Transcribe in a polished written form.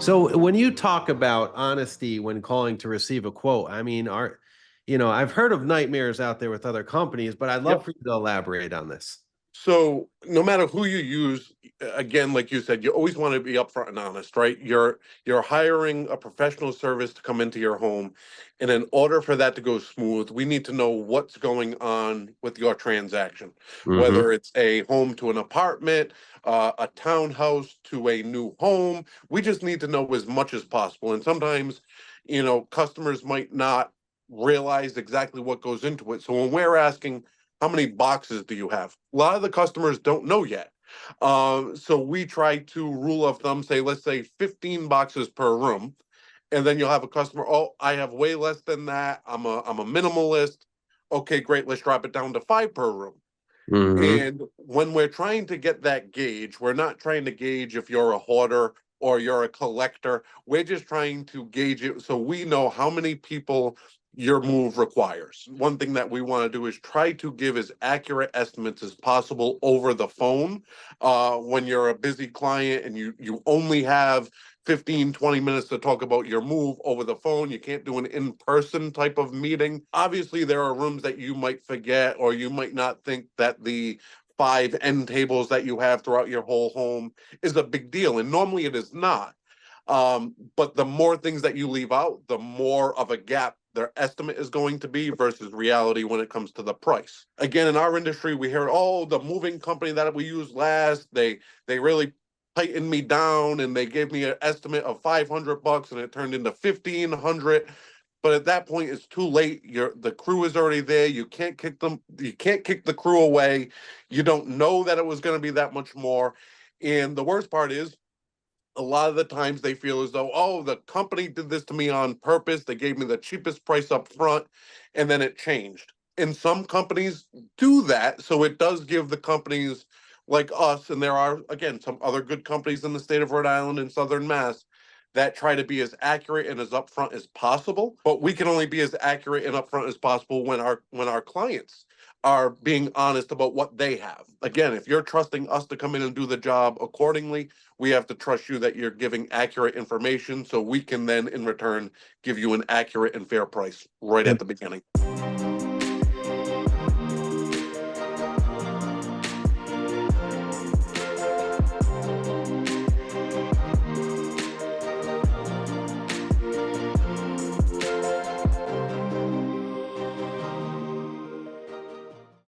So when you talk about honesty when calling to receive a quote, I mean, I've heard of nightmares out there with other companies, but I'd love Yep. for you to elaborate on this. So no matter who you use, again, like you said, you always want to be upfront and honest, right? You're hiring a professional service to come into your home, and in order for that to go smooth, we need to know what's going on with your transaction, Mm-hmm. whether it's a home to an apartment, a townhouse to a new home. We just need to know as much as possible. And sometimes, customers might not realize exactly what goes into it. So when we're asking, how many boxes do you have? A lot of the customers don't know yet. So we try to rule of thumb, say, let's say 15 boxes per room. And then you'll have a customer, oh, I have way less than that. I'm a minimalist. Okay, great. Let's drop it down to 5 per room. Mm-hmm. And when we're trying to get that gauge, we're not trying to gauge if you're a hoarder or you're a collector. We're just trying to gauge it so we know how many people your move requires. One thing that we want to do is try to give as accurate estimates as possible over the phone. When you're a busy client and you only have 15, 20 minutes to talk about your move over the phone. You can't do an in-person type of meeting. Obviously, there are rooms that you might forget, or you might not think that the 5 end tables that you have throughout your whole home is a big deal. And normally it is not. But the more things that you leave out, the more of a gap their estimate is going to be versus reality when it comes to the price. Again, in our industry, we hear, oh, the moving company that we used last, they really tightened me down and they gave me an estimate of $500 and it turned into $1,500. But at that point, it's too late. The crew is already there. You can't kick them. You can't kick the crew away. You don't know that it was going to be that much more. And the worst part is, a lot of the times they feel as though, oh, the company did this to me on purpose. They gave me the cheapest price up front, and then it changed. And some companies do that. So it does give the companies like us, and there are, again, some other good companies in the state of Rhode Island and Southern Mass that try to be as accurate and as upfront as possible. But we can only be as accurate and upfront as possible when our clients are being honest about what they have. Again, if you're trusting us to come in and do the job accordingly, we have to trust you that you're giving accurate information so we can then in return give you an accurate and fair price right at the beginning.